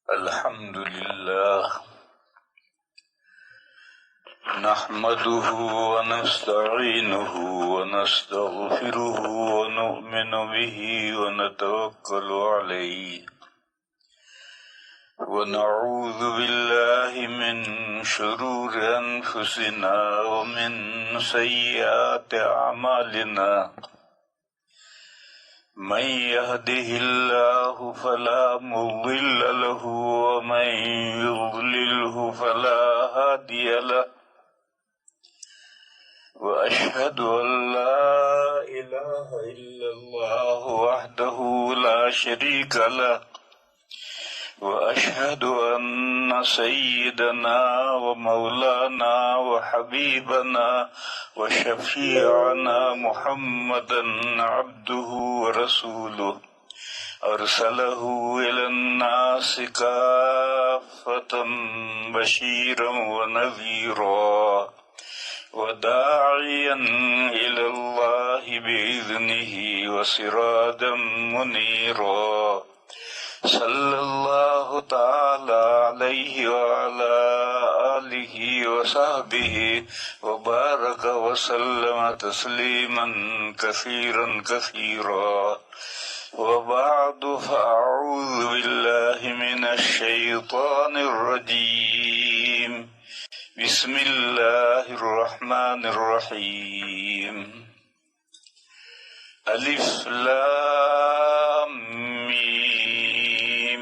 الحمد لله نحمده ونستعينه ونستغفره ونؤمن به ونتوكل عليه ونعوذ بالله من شرور أنفسنا ومن سيئات أعمالنا من يهده الله فلا مضل له ومن يضلله فلا هادي له وأشهد أن لا إله إلا الله وحده لا شريك له وأشهد أن سيدنا ومولانا وحبيبنا وشفيعنا محمدا عبده ورسوله أرسله إلى الناس كافة بشيرا ونذيرا وداعيا إلى الله بإذنه وسراجا منيرا صلى الله تعالى عليه وعلى آله وصحبه وبارك وسلم تسليما كثيرا كثيرا وبعد فأعوذ بالله من الشيطان الرجيم بسم الله الرحمن الرحيم ألف لام ميم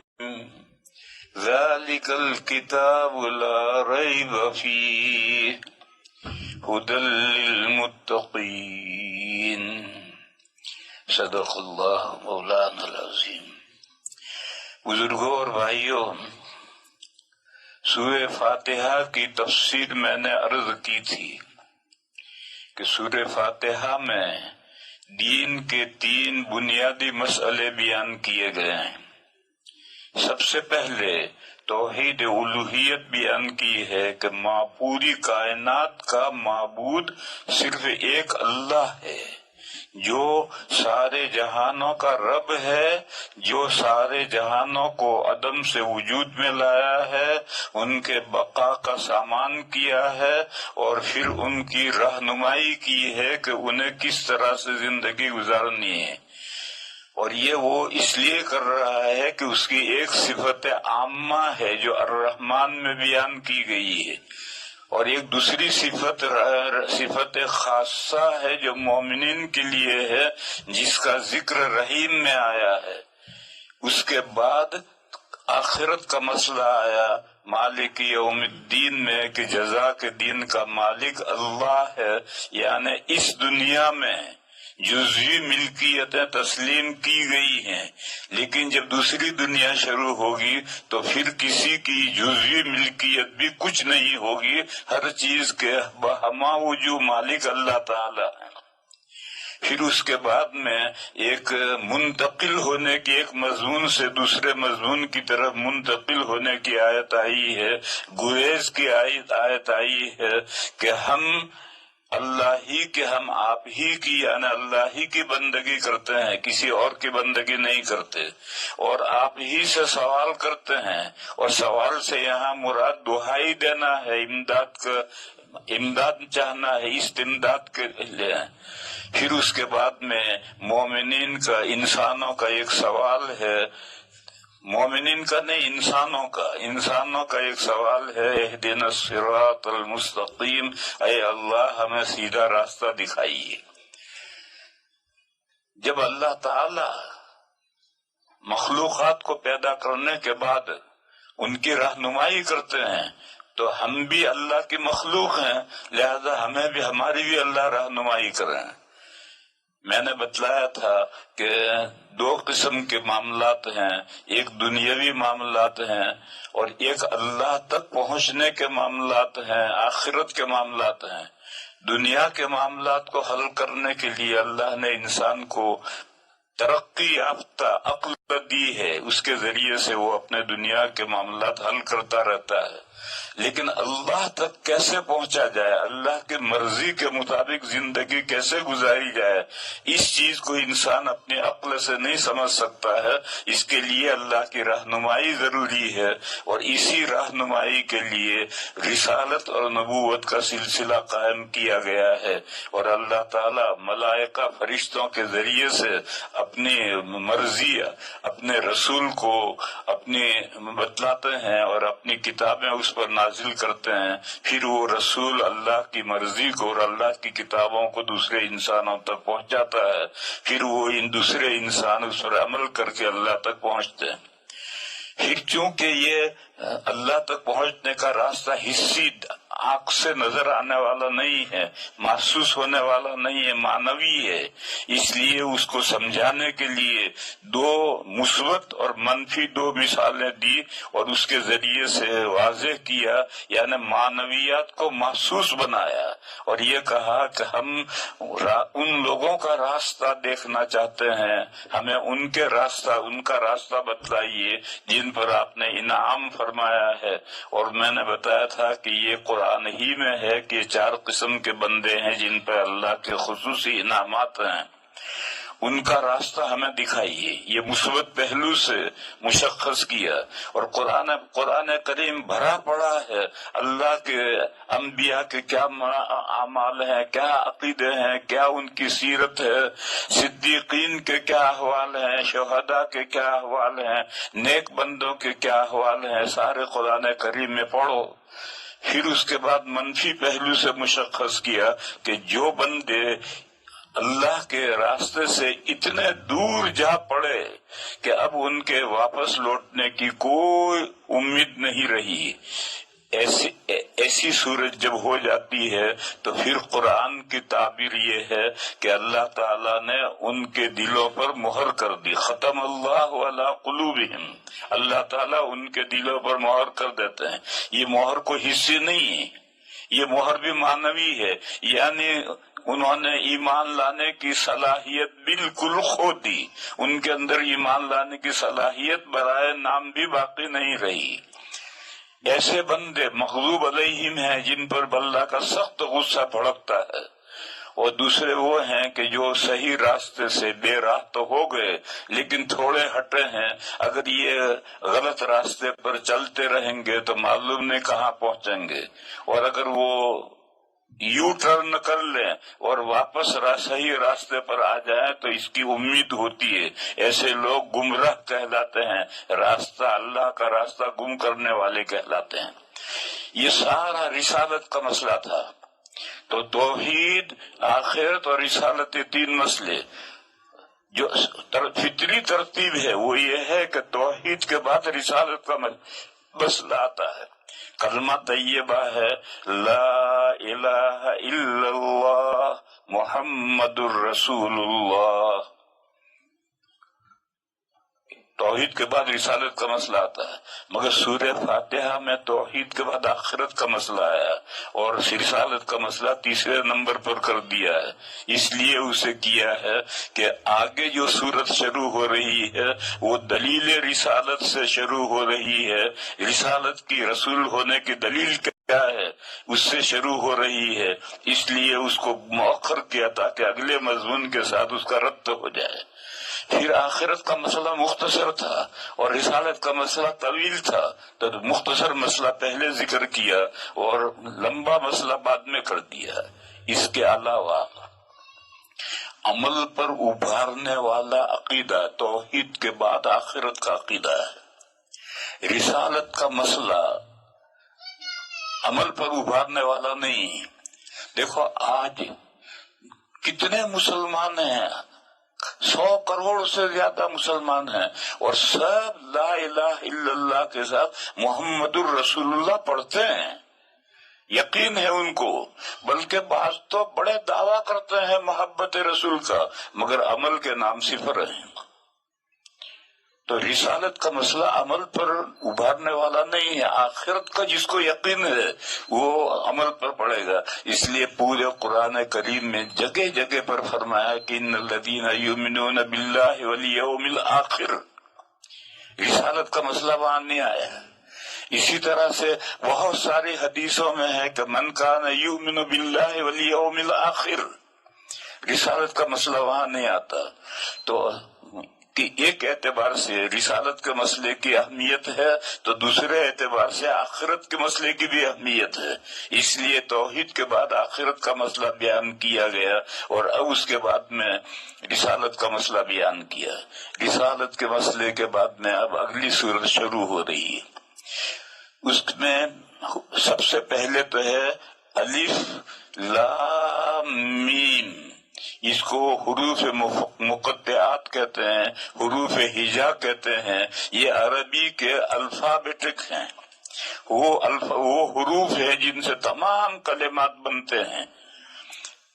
ذلك الكتاب لا ريب فيه هدى للمتقين صدق اللہ مولانا العظیم۔ بزرگوں اور بھائیوں، سورہ فاتحہ کی تفسیر میں نے عرض کی تھی کہ سورہ فاتحہ میں دین کے 3 بنیادی مسئلے بیان کیے گئے ہیں۔ سب سے پہلے توحید الوہیت بیان کی ہے کہ پوری کائنات کا معبود صرف ایک اللہ ہے، جو سارے جہانوں کا رب ہے، جو سارے جہانوں کو عدم سے وجود میں لایا ہے، ان کے بقا کا سامان کیا ہے اور پھر ان کی رہنمائی کی ہے کہ انہیں کس طرح سے زندگی گزارنی ہے۔ اور یہ وہ اس لیے کر رہا ہے کہ اس کی ایک صفت عامہ ہے جو الرحمن میں بیان کی گئی ہے، اور ایک دوسری صفت خاصہ ہے جو مومنین کے لیے ہے، جس کا ذکر رحیم میں آیا ہے۔ اس کے بعد آخرت کا مسئلہ آیا مالک یوم الدین میں کہ جزا کے دن کا مالک اللہ ہے، یعنی اس دنیا میں جزوی ملکیتیں تسلیم کی گئی ہیں، لیکن جب دوسری دنیا شروع ہوگی تو پھر کسی کی جزوی ملکیت بھی کچھ نہیں ہوگی، ہر چیز کے بہما وجو مالک اللہ تعالی ہے۔ پھر اس کے بعد میں ایک منتقل ہونے کی، ایک مضمون سے دوسرے مضمون کی طرف منتقل ہونے کی آیت آئی ہے، گریز کی آیت آئی ہے کہ ہم اللہ ہی کے، ہم آپ ہی کی یعنی اللہ ہی کی بندگی کرتے ہیں، کسی اور کی بندگی نہیں کرتے، اور آپ ہی سے سوال کرتے ہیں، اور سوال سے یہاں مراد دہائی دینا ہے، امداد چاہنا ہے، استمداد کے لیے۔ پھر اس کے بعد میں مومنین کا، انسانوں کا ایک سوال ہے، مومنین کا نہیں، انسانوں کا ایک سوال ہے، اہدنا الصراط المستقیم، اے اللہ ہمیں سیدھا راستہ دکھائیے۔ جب اللہ تعالی مخلوقات کو پیدا کرنے کے بعد ان کی رہنمائی کرتے ہیں تو ہم بھی اللہ کی مخلوق ہیں، لہذا ہمیں بھی، ہماری بھی اللہ رہنمائی کریں۔ میں نے بتلایا تھا کہ 2 قسم کے معاملات ہیں، ایک دنیاوی معاملات ہیں اور ایک اللہ تک پہنچنے کے معاملات ہیں، آخرت کے معاملات ہیں۔ دنیا کے معاملات کو حل کرنے کے لیے اللہ نے انسان کو ترقی یافتہ عقل دی ہے، اس کے ذریعے سے وہ اپنے دنیا کے معاملات حل کرتا رہتا ہے، لیکن اللہ تک کیسے پہنچا جائے، اللہ کی مرضی کے مطابق زندگی کیسے گزاری جائے، اس چیز کو انسان اپنے عقل سے نہیں سمجھ سکتا ہے۔ اس کے لیے اللہ کی رہنمائی ضروری ہے، اور اسی رہنمائی کے لیے رسالت اور نبوت کا سلسلہ قائم کیا گیا ہے، اور اللہ تعالی ملائکہ فرشتوں کے ذریعے سے اپنی مرضی اپنے رسول کو اپنے بتلاتے ہیں اور اپنی کتابیں اس پر نازل کرتے ہیں، پھر وہ رسول اللہ کی مرضی کو اور اللہ کی کتابوں کو دوسرے انسانوں تک پہنچاتا ہے، پھر وہ ان دوسرے انسان اس پر عمل کر کے اللہ تک پہنچتے ہیں۔ پھر چونکہ یہ اللہ تک پہنچنے کا راستہ حسی آنکھ سے نظر آنے والا نہیں ہے، محسوس ہونے والا نہیں ہے، معنوی ہے، اس لیے اس کو سمجھانے کے لیے دو مثبت اور منفی دو مثالیں دی اور اس کے ذریعے سے واضح کیا، یعنی معنویات کو محسوس بنایا، اور یہ کہا کہ ہم ان لوگوں کا راستہ دیکھنا چاہتے ہیں، ہمیں ان کا راستہ بتلائیے جن پر آپ نے انعام فرمایا ہے۔ اور میں نے بتایا تھا کہ یہ قرآن ہی میں ہے کہ 4 قسم کے بندے ہیں جن پہ اللہ کے خصوصی انعامات ہیں، ان کا راستہ ہمیں دکھائیے، یہ مثبت پہلو سے مشخص کیا۔ اور قرآن کریم بھرا پڑا ہے اللہ کے انبیاء کے کیا اعمال ہیں، کیا عقیدے ہیں، کیا ان کی سیرت ہے، صدیقین کے کیا احوال ہیں، شہداء کے کیا احوال ہیں، نیک بندوں کے کیا احوال ہیں، سارے قرآن کریم میں پڑھو۔ پھر اس کے بعد منفی پہلو سے مشخص کیا کہ جو بندے اللہ کے راستے سے اتنے دور جا پڑے کہ اب ان کے واپس لوٹنے کی کوئی امید نہیں رہی، ایسی صورت جب ہو جاتی ہے تو پھر قرآن کی تعبیر یہ ہے کہ اللہ تعالیٰ نے ان کے دلوں پر مہر کر دی، ختم اللہ علی قلوبہم، اللہ تعالیٰ ان کے دلوں پر مہر کر دیتے ہیں۔ یہ مہر کوئی حصے نہیں ہے، یہ مہر بھی معنوی ہے، یعنی انہوں نے ایمان لانے کی صلاحیت بالکل کھو دی، ان کے اندر ایمان لانے کی صلاحیت برائے نام بھی باقی نہیں رہی۔ ایسے بندے مغضوب علیہم ہیں جن پر اللہ کا سخت غصہ بھڑکتا ہے، اور دوسرے وہ ہیں کہ جو صحیح راستے سے بے راہ تو ہو گئے لیکن تھوڑے ہٹے ہیں، اگر یہ غلط راستے پر چلتے رہیں گے تو معلوم نہیں کہاں پہنچیں گے، اور اگر وہ یو ٹرن کر لیں اور واپس صحیح راستے پر آ جائیں تو اس کی امید ہوتی ہے۔ ایسے لوگ گمراہ کہلاتے ہیں، راستہ اللہ کا راستہ گم کرنے والے کہلاتے ہیں۔ یہ سارا رسالت کا مسئلہ تھا۔ تو توحید، آخرت اور رسالت، 3 مسئلے جو فطری ترتیب ہے وہ یہ ہے کہ توحید کے بعد رسالت کا مسئلہ آتا ہے۔ کلمہ طیبہ ہے لا الہ الا اللہ محمد الرسول اللہ، توحید کے بعد رسالت کا مسئلہ آتا ہے، مگر سورہ فاتحہ میں توحید کے بعد آخرت کا مسئلہ آیا اور رسالت کا مسئلہ تیسرے نمبر پر کر دیا ہے۔ اس لیے اسے کیا ہے کہ آگے جو سورت شروع ہو رہی ہے وہ دلیل رسالت سے شروع ہو رہی ہے، رسالت کی رسول ہونے کی دلیل کیا ہے اس سے شروع ہو رہی ہے، اس لیے اس کو مؤخر کیا تاکہ اگلے مضمون کے ساتھ اس کا ربط ہو جائے۔ پھر آخرت کا مسئلہ مختصر تھا اور رسالت کا مسئلہ طویل تھا، تو مختصر مسئلہ پہلے ذکر کیا اور لمبا مسئلہ بعد میں کر دیا۔ اس کے علاوہ عمل پر ابھارنے والا عقیدہ توحید کے بعد آخرت کا عقیدہ ہے۔ رسالت کا مسئلہ عمل پر ابھارنے والا نہیں۔ دیکھو آج کتنے مسلمان ہیں، 100 کروڑ سے زیادہ مسلمان ہیں، اور سب لا الہ الا اللہ کے ساتھ محمد الرسول اللہ پڑھتے ہیں، یقین ہے ان کو، بلکہ بعض تو بڑے دعویٰ کرتے ہیں محبت رسول کا، مگر عمل کے نام صفر ہیں۔ تو رسالت کا مسئلہ عمل پر ابھارنے والا نہیں نہیں ہے، آخرت کا جس کو یقین ہے وہ عمل پر پڑے گا۔ اس لیے پورے قرآن کریم میں جگہ جگہ پر فرمایا کہ ان الذین یؤمنون باللہ والیوم الآخر، رسالت کا مسئلہ وہاں نہیں آیا۔ اسی طرح سے بہت ساری حدیثوں میں ہے کہ من کان یؤمن باللہ والیوم الآخر، رسالت کا مسئلہ وہاں نہیں آتا۔ تو کہ ایک اعتبار سے رسالت کے مسئلے کی اہمیت ہے تو دوسرے اعتبار سے آخرت کے مسئلے کی بھی اہمیت ہے، اس لیے توحید کے بعد آخرت کا مسئلہ بیان کیا گیا اور اب اس کے بعد میں رسالت کا مسئلہ بیان کیا۔ رسالت کے مسئلے کے بعد میں اب اگلی صورت شروع ہو رہی ہے۔ اس میں سب سے پہلے تو ہے الف لام میم، اس کو حروف مقطعات کہتے ہیں، حروف ہجا کہتے ہیں۔ یہ عربی کے الفابیٹک ہیں، وہ حروف ہیں جن سے تمام کلمات بنتے ہیں۔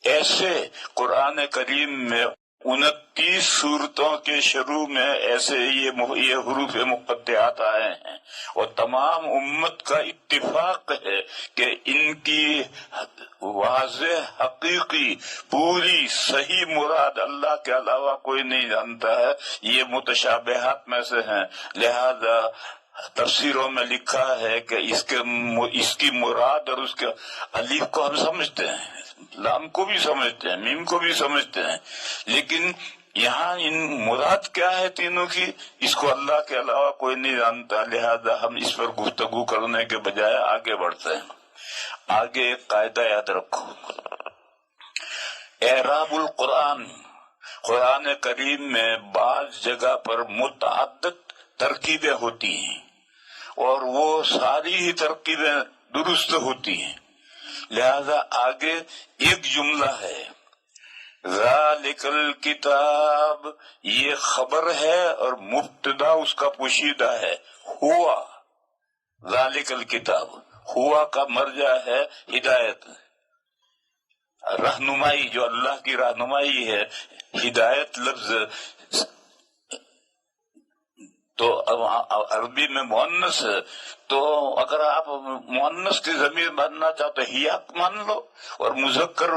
ایسے قرآن کریم میں 29 سورتوں کے شروع میں ایسے یہ حروف مقطعات آئے ہیں، اور تمام امت کا اتفاق ہے کہ ان کی واضح حقیقی پوری صحیح مراد اللہ کے علاوہ کوئی نہیں جانتا ہے، یہ متشابہات میں سے ہیں۔ لہذا تفسیروں میں لکھا ہے کہ اس کی مراد اور اس کے الف کو ہم سمجھتے ہیں، لام کو بھی سمجھتے ہیں، میم کو بھی سمجھتے ہیں، لیکن یہاں ان مراد کیا ہے تینوں کی، اس کو اللہ کے علاوہ کوئی نہیں جانتا۔ لہذا ہم اس پر گفتگو کرنے کے بجائے آگے بڑھتے ہیں۔ آگے ایک قاعدہ یاد رکھو، اعراب القرآن، قرآن کریم میں بعض جگہ پر متعدد ترکیبیں ہوتی ہیں اور وہ ساری ہی ترکیبیں درست ہوتی ہیں۔ لہذا آگے ایک جملہ ہے ذالک الکتاب، یہ خبر ہے اور مبتدا اس کا پوشیدہ ہے، ہوا ذالک الکتاب، ہوا کا مرجع ہے ہدایت، رہنمائی، جو اللہ کی رہنمائی ہے۔ ہدایت لفظ تو عربی میں مؤنث ہے، تو اگر آپ مؤنث کی ضمیر ماننا چاہتے ہی آپ مان لو، اور مذکر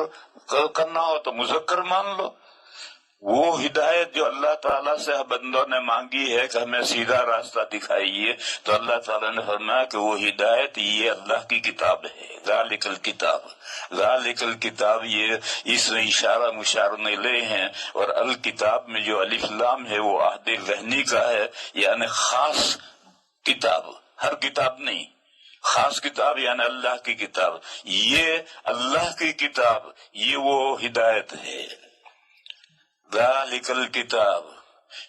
کرنا ہو تو مذکر مان لو۔ وہ ہدایت جو اللہ تعالیٰ سے بندوں نے مانگی ہے کہ ہمیں سیدھا راستہ دکھائیے، تو اللہ تعالیٰ نے فرمایا کہ وہ ہدایت یہ اللہ کی کتاب ہے، ذالک الکتاب۔ ذالک الکتاب یہ اس میں اشارہ مشار الیہ ہیں، اور الکتاب میں جو الف لام ہے وہ عہد ذہنی کا ہے، یعنی خاص کتاب، ہر کتاب نہیں، خاص کتاب یعنی اللہ کی کتاب۔ یہ اللہ کی کتاب، یہ وہ ہدایت ہے، ذالک الکتاب۔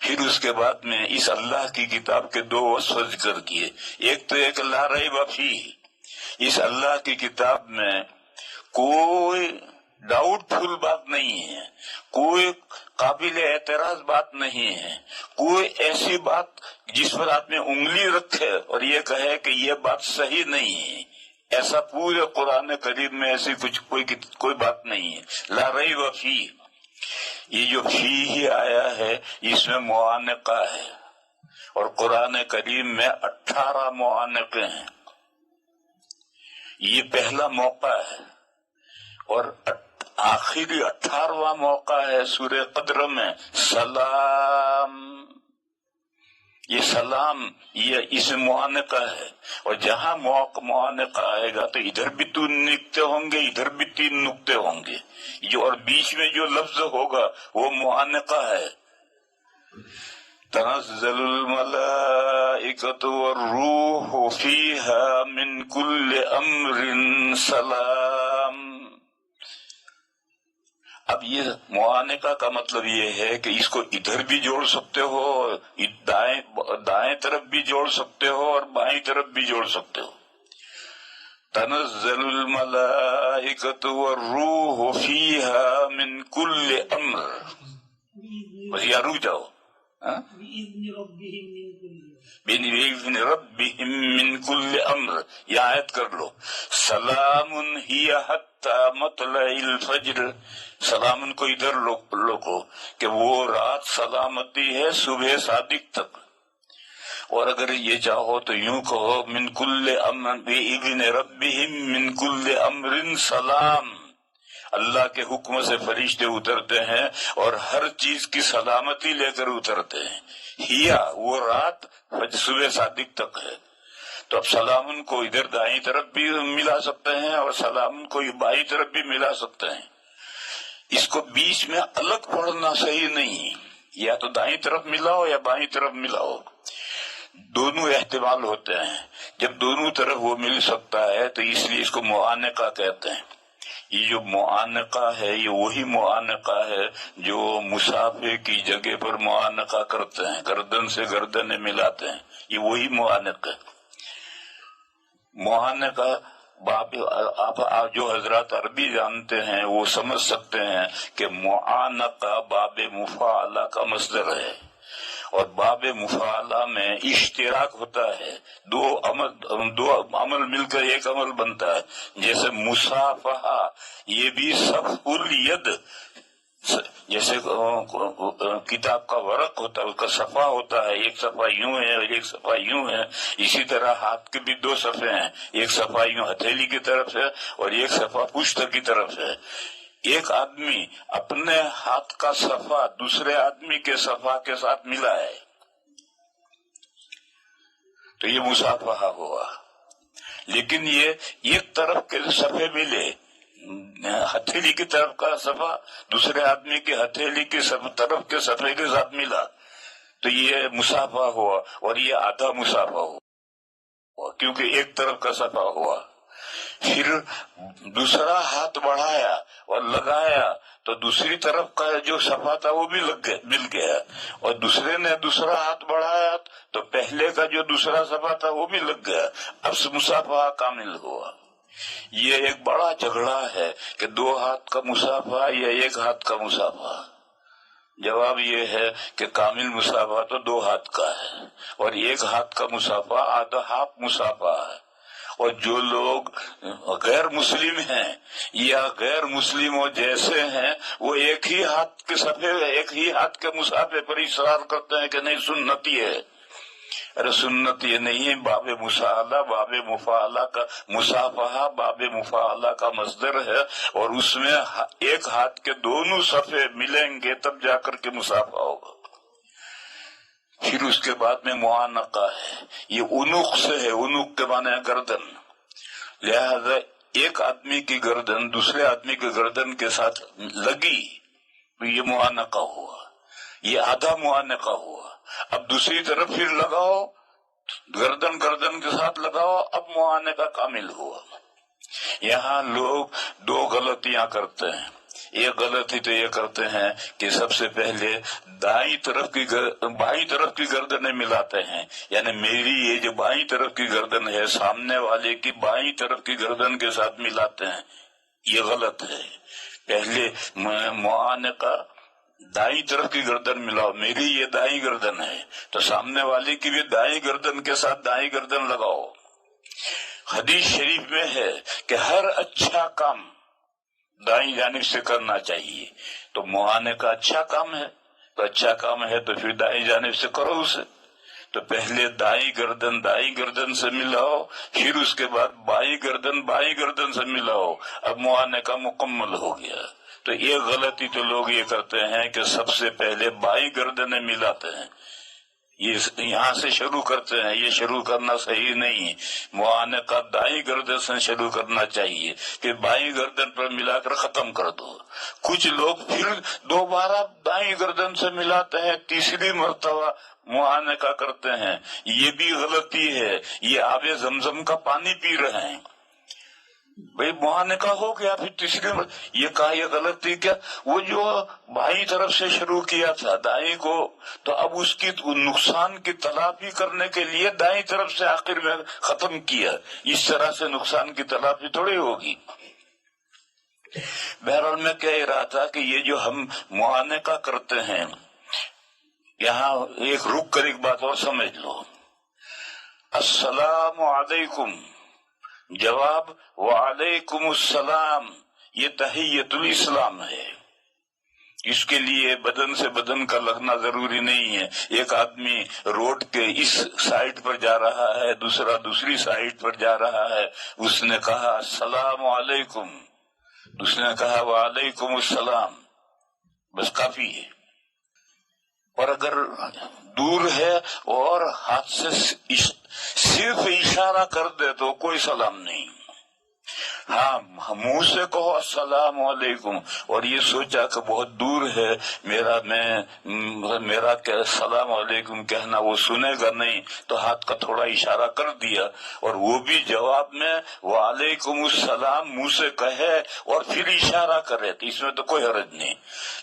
پھر اس کے بعد میں اس اللہ کی کتاب کے دو وصف ذکر کیے، ایک تو ایک لا ریب فیہ، اس اللہ کی کتاب میں کوئی ڈاؤٹ فل بات نہیں ہے، کوئی قابل اعتراض بات نہیں ہے، کوئی ایسی بات جس پر آپ نے انگلی رکھے اور یہ کہے کہ یہ بات صحیح نہیں ہے، ایسا پورے قرآن کریم میں ایسی کوئی بات نہیں ہے۔ لا ریب فیہ، یہ جو فیہ آیا ہے اس میں معانقہ ہے، اور قرآن کریم میں 18 معانقے ہیں، یہ پہلا موقع ہے، اور آخری 18واں موقع ہے سورہ قدر میں سلام۔ یہ سلام یہ اس معانقہ ہے، اور جہاں معانقہ آئے گا تو ادھر بھی 3 نقطے ہوں گے، ادھر بھی 3 نقطے ہوں گے، جو اور بیچ میں جو لفظ ہوگا وہ معانقہ ہے۔ تنزل الملائکۃ والروح فیہا من کل امر سلام۔ اب یہ معانقہ کا مطلب یہ ہے کہ اس کو ادھر بھی جوڑ سکتے ہو، دائیں طرف بھی جوڑ سکتے ہو اور بائیں طرف بھی جوڑ سکتے ہو۔ تنزل الملائکۃ والروح فیہا من کل امر، بس یا رک جاؤ، بِإِذْنِ رَبِّهِمْ مِنْ كُلِّ أَمْرٍ، یہ آیت کر لو۔ سلام ہی حتی مطلع الفجر، سلام کو ادھر لوگو کہ وہ رات سلامتی ہے صبح صادق تک۔ اور اگر یہ چاہو تو یوں کہو من کل امر بإذن ربهم من کل امر سلام، اللہ کے حکم سے فرشتے اترتے ہیں اور ہر چیز کی سلامتی لے کر اترتے ہیں۔ ہیا وہ رات صبح صادق تک ہے، تو اب سلامن کو ادھر دائیں طرف بھی ملا سکتے ہیں اور سلامن کو بائیں طرف بھی ملا سکتے ہیں۔ اس کو بیچ میں الگ پڑھنا صحیح نہیں، یا تو دائیں طرف ملاؤ یا بائیں طرف ملاؤ، دونوں احتمال ہوتے ہیں۔ جب دونوں طرف وہ مل سکتا ہے تو اس لیے اس کو معانقہ کہتے ہیں۔ یہ جو معانقہ ہے یہ وہی معانقہ ہے جو مسافے کی جگہ پر معانقہ کرتے ہیں، گردن سے گردن ملاتے ہیں، یہ وہی معانقہ ہے۔ معانقہ آپ جو حضرات عربی جانتے ہیں وہ سمجھ سکتے ہیں کہ معانقہ باب مفاعلہ کا مصدر ہے، اور باب مفاعلہ میں اشتراک ہوتا ہے، دو عمل مل کر ایک عمل بنتا ہے۔ جیسے مصافحہ یہ بھی صفح الید، جیسے کتاب کا ورق ہوتا ہے اس کا صفحہ ہوتا ہے، ایک صفحہ یوں ہے اور ایک صفحہ یوں ہے، اسی طرح ہاتھ کے بھی دو صفحے ہیں، ایک صفحہ یوں ہتھیلی کی طرف ہے اور ایک صفحہ پشت کی طرف ہے۔ ایک آدمی اپنے ہاتھ کا صفحہ دوسرے آدمی کے صفحہ کے ساتھ ملا ہے تو یہ مصافحہ ہوا، لیکن یہ ایک طرف کے صفحے ملے، ہتھیلی کی طرف کا صفحہ دوسرے آدمی کی ہتھیلی کی طرف کے صفحے کے ساتھ ملا تو یہ مصافحہ ہوا، اور یہ آدھا مصافحہ ہوا کیونکہ ایک طرف کا صفحہ ہوا۔ پھر دوسرا ہاتھ بڑھایا اور لگایا تو دوسری طرف کا جو صفحہ تھا وہ بھی مل گیا، اور دوسرے نے دوسرا ہاتھ بڑھایا تو پہلے کا جو دوسرا صفحہ تھا وہ بھی لگ گیا، اب مصافحہ کامل ہوا۔ یہ ایک بڑا جھگڑا ہے کہ دو ہاتھ کا مصافحہ یا ایک ہاتھ کا مصافحہ۔ جواب یہ ہے کہ کامل مصافحہ تو دو ہاتھ کا ہے اور ایک ہاتھ کا مصافحہ آدھا ہاف مصافحہ ہے۔ اور جو لوگ غیر مسلم ہیں یا غیر مسلموں جیسے ہیں وہ ایک ہی ہاتھ کے صفحے ایک ہی ہاتھ کے مصافحے پر اصرار کرتے ہیں کہ نہیں سنتی ہے۔ ارے سنت یہ نہیں، باب مصالحہ باب مفاعلہ کا مصافحہ باب مفاعلہ کا مصدر ہے، اور اس میں ایک ہاتھ کے دونوں صفحے ملیں گے تب جا کر کے مصافحہ ہوگا۔ پھر اس کے بعد میں معانقہ ہے، یہ عنق سے ہے، عنق کے معنی گردن، لہذا ایک آدمی کی گردن دوسرے آدمی کی گردن کے ساتھ لگی تو یہ معانقہ ہوا، یہ آدھا معانقہ ہوا۔ اب دوسری طرف پھر لگاؤ، گردن کے ساتھ لگاؤ، اب معانقہ کامل ہوا۔ یہاں لوگ دو غلطیاں کرتے ہیں۔ ایک غلطی تو یہ کرتے ہیں کہ سب سے پہلے بائیں طرف کی گردنیں ملاتے ہیں، یعنی میری یہ جو بائیں طرف کی گردن ہے سامنے والے کی بائیں طرف کی گردن کے ساتھ ملاتے ہیں، یہ غلط ہے۔ پہلے معانقہ دائیں طرف کی گردن ملاؤ، میری یہ دائیں گردن ہے تو سامنے والے کی بھی دائیں گردن کے ساتھ دائیں گردن لگاؤ۔ حدیث شریف میں ہے کہ ہر اچھا کام دائیں جانب سے کرنا چاہیے، تو معانقہ اچھا کام ہے تو اچھا کام ہے تو پھر دائیں جانب سے کرو اسے۔ تو پہلے دائیں گردن سے ملاؤ، پھر اس کے بعد بائیں گردن سے ملاؤ، اب معانقہ مکمل ہو گیا۔ تو ایک غلطی تو لوگ یہ کرتے ہیں کہ سب سے پہلے بائیں گردنیں ملاتے ہیں، یہ یہاں سے شروع کرتے ہیں، یہ شروع کرنا صحیح نہیں، معانقہ دائیں گردن سے شروع کرنا چاہیے کہ بائیں گردن پر ملا کر ختم کر دو۔ کچھ لوگ پھر دوبارہ دائیں گردن سے ملاتے ہیں، تیسری مرتبہ معانقہ کرتے ہیں، یہ بھی غلطی ہے، یہ آب زمزم کا پانی پی رہے ہیں۔ بھئی معانقہ ہو گیا، پھر تیسری یہ کہا یہ غلطی کیا، وہ جو بائیں طرف سے شروع کیا تھا دائیں کو، تو اب اس کی نقصان کی تلافی کرنے کے لیے دائیں طرف سے آخر میں ختم کیا، اس طرح سے نقصان کی تلافی تھوڑی ہوگی۔ بہرحال میں کہہ رہا تھا کہ یہ جو ہم معانقہ کرتے ہیں، یہاں ایک رک کر ایک بات اور سمجھ لو۔ السلام علیکم، جواب وعلیکم السلام، یہ تحیۃ الاسلام ہے۔ اس کے لیے بدن سے بدن کا لگنا ضروری نہیں ہے. ایک آدمی روڈ کے اس سائڈ پر جا رہا ہے، دوسرا دوسری سائڈ پر جا رہا ہے، اس نے کہا السلام علیکم، دوسرے نے کہا وعلیکم السلام، بس کافی ہے. اور اگر دور ہے اور ہاتھ سے صرف اشارہ کر دے تو کوئی سلام نہیں. ہاں منہ سے کہو السلام علیکم، اور یہ سوچا کہ بہت دور ہے میرا السلام علیکم کہنا وہ سنے گا نہیں، تو ہاتھ کا تھوڑا اشارہ کر دیا، اور وہ بھی جواب میں وعلیکم السلام منہ سے کہے اور پھر اشارہ کرے تو اس میں تو کوئی حرج نہیں.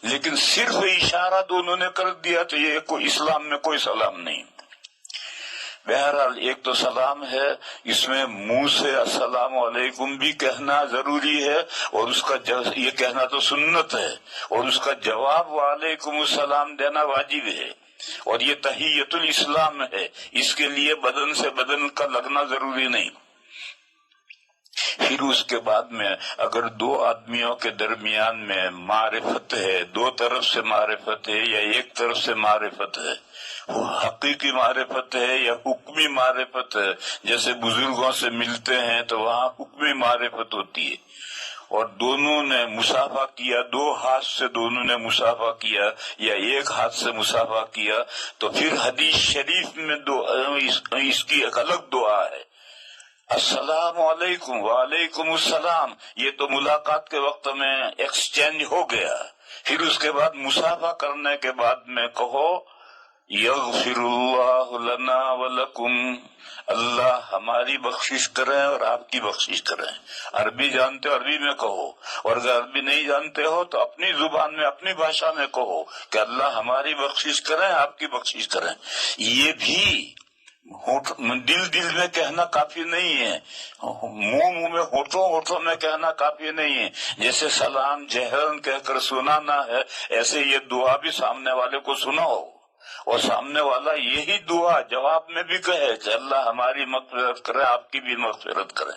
لیکن صرف اشارہ دونوں نے کر دیا تو یہ اسلام میں کوئی سلام نہیں. بہرحال ایک تو سلام ہے، اس میں منہ سے السلام علیکم بھی کہنا ضروری ہے، اور اس کا یہ کہنا تو سنت ہے، اور اس کا جواب وعلیکم السلام دینا واجب ہے، اور یہ تحیۃ الاسلام ہے. اس کے لیے بدن سے بدن کا لگنا ضروری نہیں. پھر اس کے بعد میں اگر دو آدمیوں کے درمیان میں معرفت ہے، دو طرف سے معرفت ہے یا ایک طرف سے معرفت ہے، حقیقی معرفت ہے یا حکمی معرفت ہے، جیسے بزرگوں سے ملتے ہیں تو وہاں حکمی معرفت ہوتی ہے، اور دونوں نے مصافحہ کیا، دو ہاتھ سے دونوں نے مصافحہ کیا یا ایک ہاتھ سے مصافحہ کیا، تو پھر حدیث شریف میں اس کی ایک الگ دعا ہے، السلام علیکم وعلیکم السلام. یہ تو ملاقات کے وقت میں ایکسچینج ہو گیا. پھر اس کے بعد مصافحہ کرنے کے بعد میں کہو یغفر اللہ لنا ولکم، اللہ ہماری بخشش کریں اور آپ کی بخشش کریں. عربی جانتے ہو عربی میں کہو، اور اگر عربی نہیں جانتے ہو تو اپنی زبان میں اپنی بھاشا میں کہو کہ اللہ ہماری بخشش کریں آپ کی بخشش کریں. یہ بھی دل میں کہنا کافی نہیں ہے، منہ میں ہوٹوں میں کہنا کافی نہیں ہے. جیسے سلام جہرن کہہ کر سنانا ہے، ایسے یہ دعا بھی سامنے والے کو سناؤ، اور سامنے والا یہی دعا جواب میں بھی کہے کہ اللہ ہماری مغفرت کرے آپ کی بھی مغفرت کرے.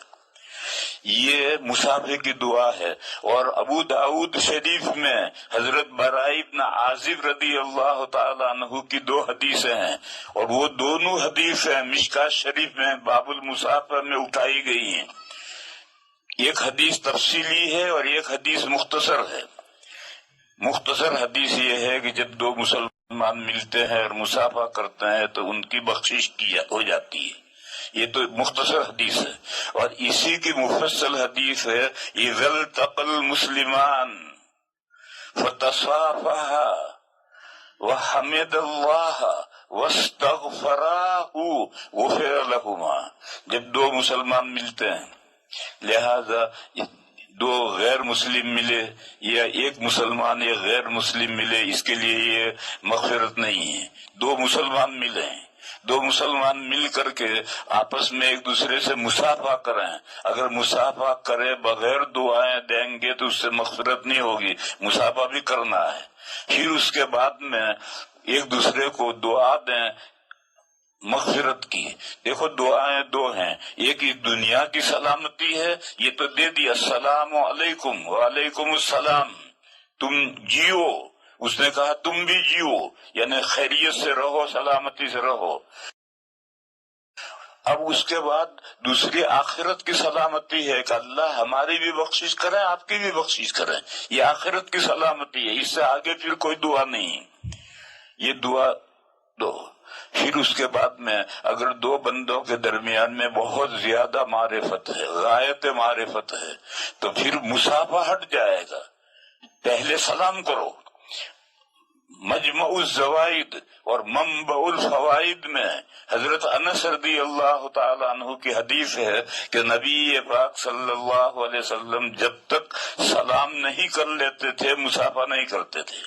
یہ مصافحے کی دعا ہے. اور ابو داؤد شریف میں حضرت برائی بن عازب رضی اللہ تعالی عنہ کی دو حدیثیں ہیں، اور وہ دونوں حدیثیں مشکات شریف میں باب المصافحہ میں اٹھائی گئی ہیں. ایک حدیث تفصیلی ہے اور ایک حدیث مختصر ہے. مختصر حدیث یہ ہے کہ جب دو مسلمان ملتے ہیں اور مصافحہ کرتے ہیں تو ان کی بخشش ہو جاتی ہے. یہ تو مختصر حدیث ہے. اور اسی کی مفصل حدیث ہے اذا التقى المسلمان فتصافحا وحمد اللہ واستغفراه غفر لهما. جب دو مسلمان ملتے ہیں، لہذا دو غیر مسلم ملے یا ایک مسلمان یا غیر مسلم ملے، اس کے لیے یہ مغفرت نہیں ہے. دو مسلمان ملے ہیں، دو مسلمان مل کر کے آپس میں ایک دوسرے سے مصافحہ کریں. اگر مصافحہ کرے بغیر دعائیں دیں گے تو اس سے مغفرت نہیں ہوگی، مصافحہ بھی کرنا ہے. پھر اس کے بعد میں ایک دوسرے کو دعا دیں مغفرت کی. دیکھو دعائیں دو ہیں، ایک دنیا کی سلامتی ہے، یہ تو دے دی السلام علیکم وعلیکم السلام، تم جیو. اس نے کہا تم بھی جیو، یعنی خیریت سے رہو، سلامتی سے رہو. اب اس کے بعد دوسری آخرت کی سلامتی ہے کہ اللہ ہماری بھی بخشش کریں آپ کی بھی بخشش کریں. یہ آخرت کی سلامتی ہے، اس سے آگے پھر کوئی دعا نہیں. یہ دعا دو. پھر اس کے بعد میں اگر دو بندوں کے درمیان میں بہت زیادہ معرفت ہے، غایت معرفت ہے، تو پھر مصافحہ ہٹ جائے گا. پہلے سلام کرو. مجمع الزوائد اور منبع الفوائد میں حضرت انس رضی اللہ تعالی عنہ کی حدیث ہے کہ نبی پاک صلی اللہ علیہ وسلم جب تک سلام نہیں کر لیتے تھے مصافحہ نہیں کرتے تھے.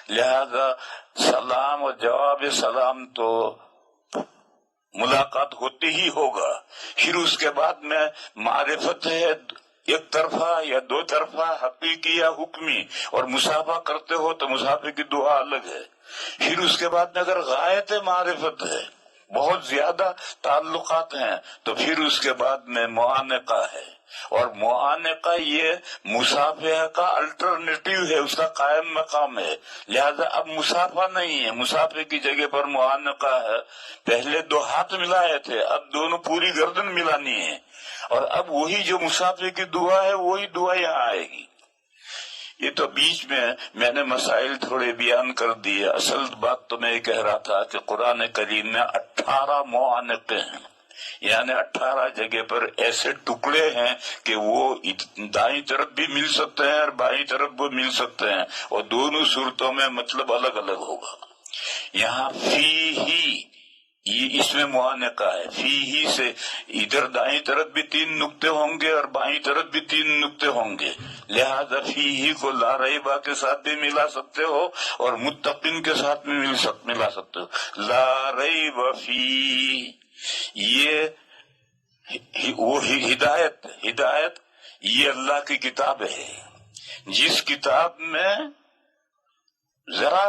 لہذا سلام اور جواب سلام تو ملاقات ہوتی ہی ہوگا. پھر اس کے بعد میں معرفت ہے ایک طرفہ یا دو طرفہ، حقیقی یا حکمی، اور مصافحہ کرتے ہو تو مصافحے کی دعا الگ ہے. پھر اس کے بعد میں اگر غایت معرفت ہے بہت زیادہ تعلقات ہیں. تو پھر اس کے بعد میں معانقہ ہے، اور معانقہ یہ مصافحہ کا الٹرنیٹیو ہے، اس کا قائم مقام ہے. لہذا اب مصافحہ نہیں ہے، مصافحے کی جگہ پر معانقہ ہے. پہلے 2 ہاتھ ملائے تھے، اب دونوں پوری گردن ملانی ہے، اور اب وہی جو مصافحے کی دعا ہے وہی دعا یہاں آئے گی. یہ تو بیچ میں نے مسائل تھوڑے بیان کر دیے. اصل بات تو میں یہ کہہ رہا تھا کہ قرآن کریم میں 18 معانقے ہیں، یعنی 18 جگہ پر ایسے ٹکڑے ہیں کہ وہ دائیں طرف بھی مل سکتے ہیں اور بائیں طرف بھی مل سکتے ہیں، اور دونوں صورتوں میں مطلب الگ الگ ہوگا. یہاں فی ہی یہ اس میں معانقہ ہے. فی ہی سے ادھر دائیں طرف بھی 3 نقطے ہوں گے اور بائیں طرف بھی 3 نقطے ہوں گے. لہذا فی ہی کو لا ریبہ کے ساتھ بھی ملا سکتے ہو اور متقین کے ساتھ بھی ملا سکتے ہو. لا ریب فی، یہ وہ ہدایت یہ اللہ کی کتاب ہے، جس کتاب میں ذرا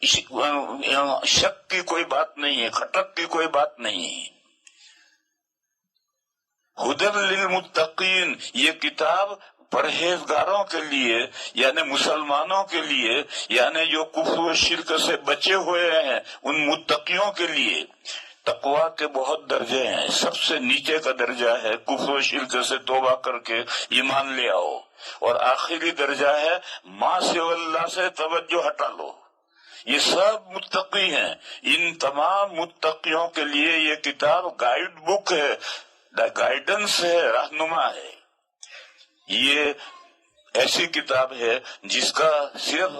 شک کی کوئی بات نہیں ہے، کھٹک کی کوئی بات نہیں ہے. ہدی للمتقین، یہ کتاب پرہیزگاروں کے لیے، یعنی مسلمانوں کے لیے، یعنی جو کفر و شرک سے بچے ہوئے ہیں ان متقیوں کے لیے. تقویٰ کے بہت درجے ہیں، سب سے نیچے کا درجہ ہے کفر و شرک سے توبہ کر کے ایمان لے آؤ، اور آخری درجہ ہے ما سوی اللہ سے توجہ ہٹا لو. یہ سب متقی ہیں. ان تمام متقیوں کے لیے یہ کتاب گائیڈ بک ہے، گائیڈنس ہے، رہنما ہے. یہ ایسی کتاب ہے جس کا صرف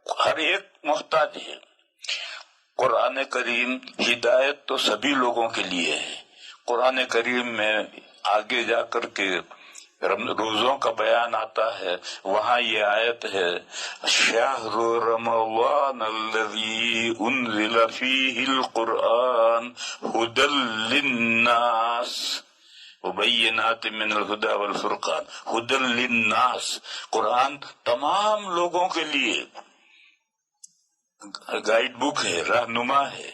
ہر ایک محتاج ہے. قرآن کریم ہدایت تو سبھی لوگوں کے لیے ہے. قرآن کریم میں آگے جا کر کے روزوں کا بیان آتا ہے، وہاں یہ آیت ہے شہر رمضان الذی انزل فیہ القرآن ھدی للناس وبینات من الہدی والفرقان. ھدی للناس، قرآن تمام لوگوں کے لیے گائیڈ بک ہے، رہنما ہے.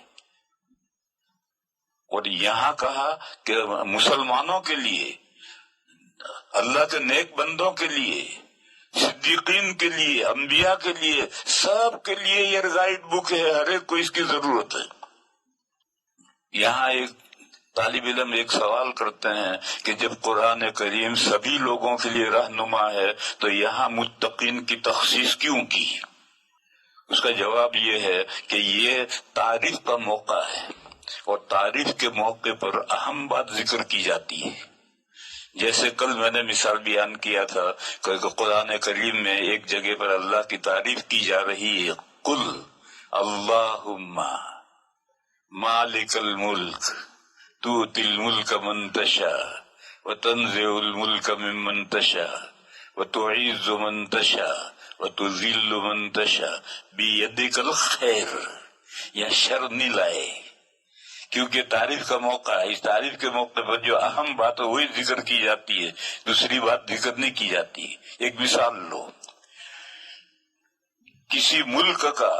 اور یہاں کہا کہ مسلمانوں کے لیے، اللہ کے نیک بندوں کے لیے، صدیقین کے لیے، انبیاء کے لیے، سب کے لیے یہ گائیڈ بک ہے، ہر ایک کو اس کی ضرورت ہے. یہاں ایک طالب علم ایک سوال کرتے ہیں کہ جب قرآن کریم سبھی لوگوں کے لیے رہنما ہے تو یہاں متقین کی تخصیص کیوں کی؟ اس کا جواب یہ ہے کہ یہ تعریف کا موقع ہے، اور تعریف کے موقع پر اہم بات ذکر کی جاتی ہے. جیسے کل میں نے مثال بیان کیا تھا کہ قرآن کریم میں ایک جگہ پر اللہ کی تعریف کی جا رہی ہے، قل اللہم مالک الملک تؤتی الملک من تشاء وتنزع الملک ممن تشاء وتعز من تشاء وتذل من تشاء بیدک الخیر. یا شر نہیں لائے، کیونکہ تعریف کا موقع ہے. اس تعریف کے موقع پر جو اہم بات ہے وہی ذکر کی جاتی ہے، دوسری بات ذکر نہیں کی جاتی. ایک مثال لو، کسی ملک کا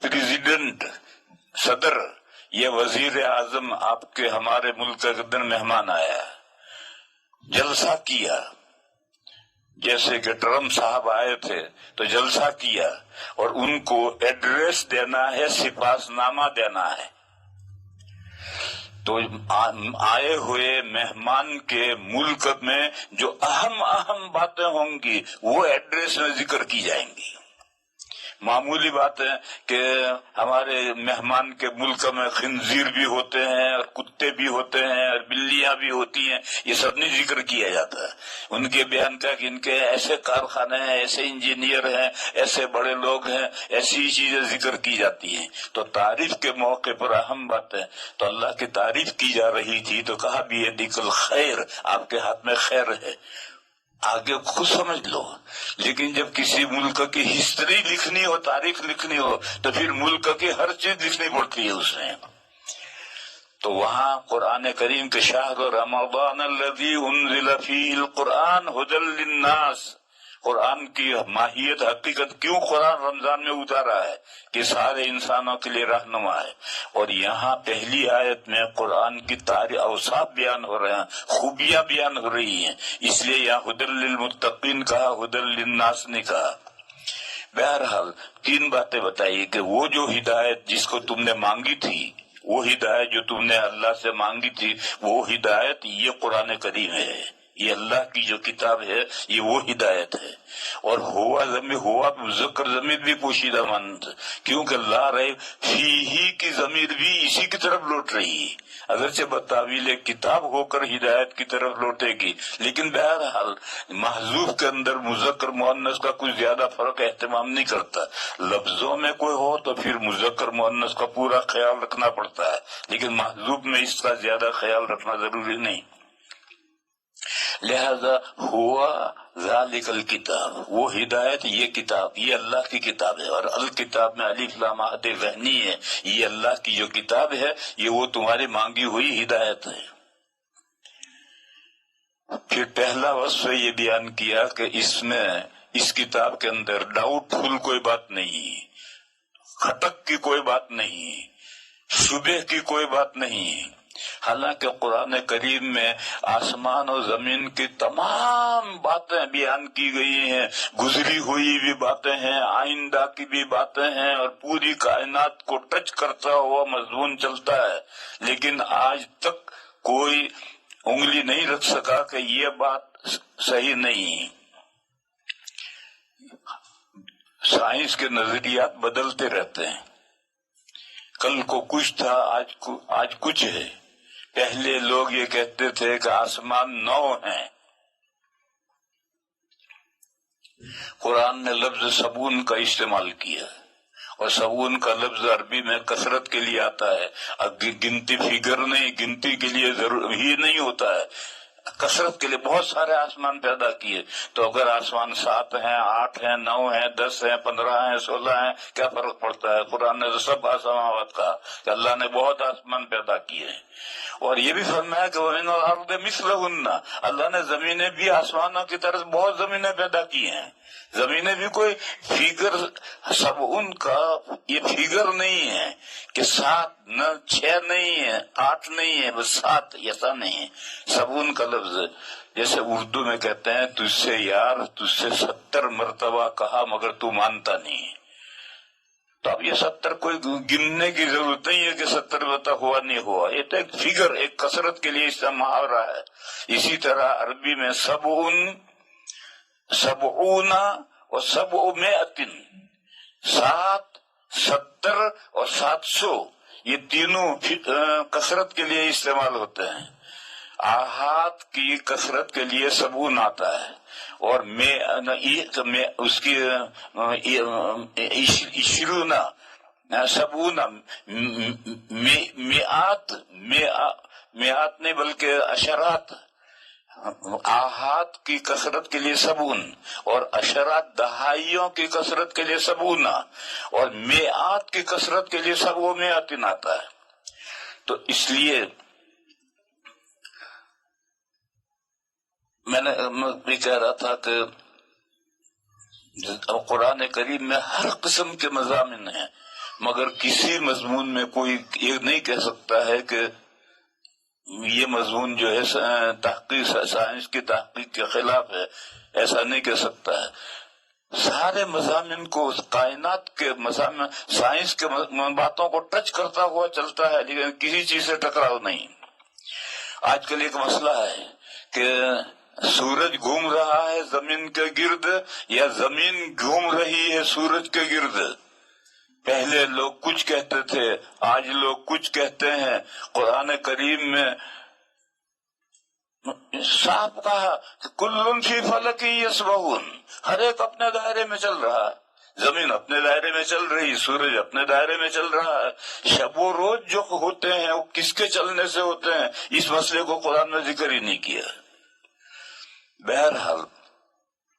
پریزیڈنٹ، صدر یا وزیر اعظم آپ کے ہمارے ملک کے اندر مہمان آیا، جلسہ کیا، جیسے کہ ٹرمپ صاحب آئے تھے تو جلسہ کیا، اور ان کو ایڈریس دینا ہے، سپاس نامہ دینا ہے. تو آئے ہوئے مہمان کے ملک میں جو اہم باتیں ہوں گی وہ ایڈریس میں ذکر کی جائیں گی. معمولی بات ہے کہ ہمارے مہمان کے ملک میں خنزیر بھی ہوتے ہیں اور کتے بھی ہوتے ہیں اور بلیاں بھی ہوتی ہیں، یہ سب نہیں ذکر کیا جاتا. ان کے بیان کا کہ ان کے ایسے کارخانے ہیں، ایسے انجینئر ہیں، ایسے بڑے لوگ ہیں، ایسی چیزیں ذکر کی جاتی ہیں. تو تعریف کے موقع پر اہم بات ہے. تو اللہ کی تعریف کی جا رہی تھی تو کہا بیدک الخیر، آپ کے ہاتھ میں خیر ہے. آگے خود سمجھ لو. لیکن جب کسی ملک کی ہسٹری لکھنی ہو، تاریخ لکھنی ہو، تو پھر ملک کی ہر چیز لکھنی پڑتی ہے اس میں. تو وہاں قرآن کریم کے شہر رمضان الذی انزل فیہ القرآن ھدی للناس قرآن کی ماہیت حقیقت کیوں قرآن رمضان میں اتارا ہے کہ سارے انسانوں کے لیے رہنما ہے. اور یہاں پہلی آیت میں قرآن کی اوصاف بیان ہو رہے ہیں، خوبیاں بیان ہو رہی ہیں، اس لیے یہاں ہدی للمتقین کہا، ہدی للناس نے کہا. بہرحال 3 باتیں بتائی کہ وہ جو ہدایت جس کو تم نے مانگی تھی، وہ ہدایت جو تم نے اللہ سے مانگی تھی، وہ ہدایت یہ قرآن کریم ہے، یہ اللہ کی جو کتاب ہے، یہ وہ ہدایت ہے. اور ہوا مذکر ضمیر بھی پوشیدہ مند، کیونکہ لا ریب فیہ کی ضمیر بھی اسی کی طرف لوٹ رہی ہے، اگرچہ بتاویل کتاب ہو کر ہدایت کی طرف لوٹے گی، لیکن بہرحال محذوف کے اندر مذکر مؤنث کا کچھ زیادہ فرق اہتمام نہیں کرتا. لفظوں میں کوئی ہو تو پھر مذکر مؤنث کا پورا خیال رکھنا پڑتا ہے، لیکن محذوف میں اس کا زیادہ خیال رکھنا ضروری نہیں. لہذا ہوا ذالک الکتاب، وہ ہدایت، یہ کتاب، یہ اللہ کی کتاب ہے. اور الکتاب میں الف لام عہد ذہنی ہے، یہ اللہ کی جو کتاب ہے، یہ وہ تمہاری مانگی ہوئی ہدایت ہے. پھر پہلا وصف یہ بیان کیا کہ اس کتاب کے اندر ڈاؤٹ فل کوئی بات نہیں، کھٹک کی کوئی بات نہیں، شبہ کی کوئی بات نہیں. حالانکہ قرآن کریم میں آسمان و زمین کی تمام باتیں بیان کی گئی ہیں، گزری ہوئی بھی باتیں ہیں، آئندہ کی بھی باتیں ہیں، اور پوری کائنات کو ٹچ کرتا ہوا مضمون چلتا ہے. لیکن آج تک کوئی انگلی نہیں رکھ سکا کہ یہ بات صحیح نہیں. سائنس کے نظریات بدلتے رہتے ہیں، کل کو کچھ تھا، آج کچھ ہے. پہلے لوگ یہ کہتے تھے کہ آسمان 9 ہیں، قرآن نے لفظ سبون کا استعمال کیا، اور سبون کا لفظ عربی میں کثرت کے لیے آتا ہے. اب گنتی فگر نہیں، گنتی کے لیے ضرور ہی نہیں ہوتا ہے، کثرت کے لیے بہت سارے آسمان پیدا کیے. تو اگر آسمان 7 ہیں، 8 ہیں، 9 ہیں، 10 ہیں، 15 ہیں، 16 ہیں، کیا فرق پڑتا ہے؟ قرآن نے تو سب آسماوات کہا کہ اللہ نے بہت آسمان پیدا کیے ہیں. اور یہ بھی فرمایا کہ وَمِنَ الْأَرْضِ مِثْلَهُنَّ، اللہ نے زمینیں بھی آسمانوں کی طرح بہت زمینیں پیدا کی ہیں. زمینیں بھی کوئی فیگر، سب ان کا یہ فیگر نہیں ہے کہ 7 نہ 6 نہیں ہے، 8 نہیں ہے، بس 7، ایسا نہیں ہے. سب ان کا لفظ جیسے اردو میں کہتے ہیں تجھ سے یار، تجھ سے 70 مرتبہ کہا مگر تو مانتا نہیں ہے. تو اب یہ 70 کوئی گننے کی ضرورت نہیں ہے کہ 70 بتا ہوا نہیں ہوا، یہ تو ایک فگر، ایک کثرت کے لیے اس کا محاورہ ہے. اسی طرح عربی میں سبعون اور 700، 7، 70 اور 700، یہ تینوں کثرت کے لیے استعمال ہوتے ہیں. آحاد کی کثرت کے لیے سبون آتا ہے، اور میں اس کی 20 سبون، میعات نہیں بلکہ عشرات. آحاد کی کثرت کے لیے سبون، اور عشرات دہائیوں کی کثرت کے لیے سبون، اور میعات کی کثرت کے لیے سبو میعاتن آتا ہے. تو اس لیے میں کہہ رہا تھا کہ قرآن کریم میں ہر قسم کے مضامین ہیں، مگر کسی مضمون میں کوئی یہ نہیں کہہ سکتا ہے کہ یہ مضمون جو ہے تحقیق، سائنس کی تحقیق کے خلاف ہے، ایسا نہیں کہہ سکتا ہے. سارے مضامین کو، کائنات کے مضامین، سائنس کے باتوں کو ٹچ کرتا ہوا چلتا ہے، لیکن کسی چیز سے ٹکراؤ نہیں. آج کل ایک مسئلہ ہے کہ سورج گھوم رہا ہے زمین کے گرد یا زمین گھوم رہی ہے سورج کے گرد. پہلے لوگ کچھ کہتے تھے، آج لوگ کچھ کہتے ہیں. قرآن کریم میں صاف کہا کہ کل فی فلک یسبحون، ہر ایک اپنے دائرے میں چل رہا ہے. زمین اپنے دائرے میں چل رہی، سورج اپنے دائرے میں چل رہا ہے. شب و روز جو ہوتے ہیں وہ کس کے چلنے سے ہوتے ہیں، اس مسئلے کو قرآن نے ذکر ہی نہیں کیا. بہرحال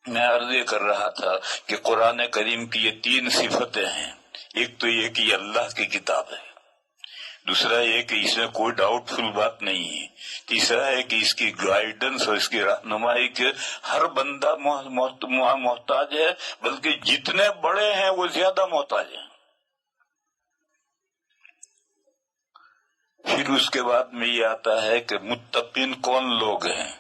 میں عرض یہ کر رہا تھا کہ قرآن کریم کی یہ 3 صفتیں ہیں. ایک تو یہ کہ یہ اللہ کی کتاب ہے، دوسرا یہ کہ اس میں کوئی ڈاؤٹ فل بات نہیں ہے. تیسرا ہے کہ اس کی گائیڈنس اور اس کی رہنمائی کے ہر بندہ محتاج ہے، بلکہ جتنے بڑے ہیں وہ زیادہ محتاج ہیں. پھر اس کے بعد میں یہ آتا ہے کہ متقین کون لوگ ہیں.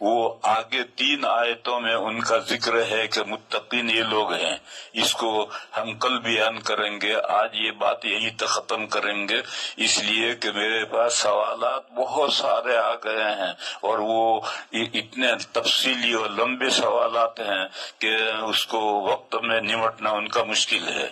وہ آگے 3 آیتوں میں ان کا ذکر ہے کہ متقین یہ لوگ ہیں. اس کو ہم کل بیان کریں گے، آج یہ بات یہیں تک ختم کریں گے، اس لیے کہ میرے پاس سوالات بہت سارے آ گئے ہیں اور وہ اتنے تفصیلی اور لمبے سوالات ہیں کہ اس کو وقت میں نمٹنا ان کا مشکل ہے.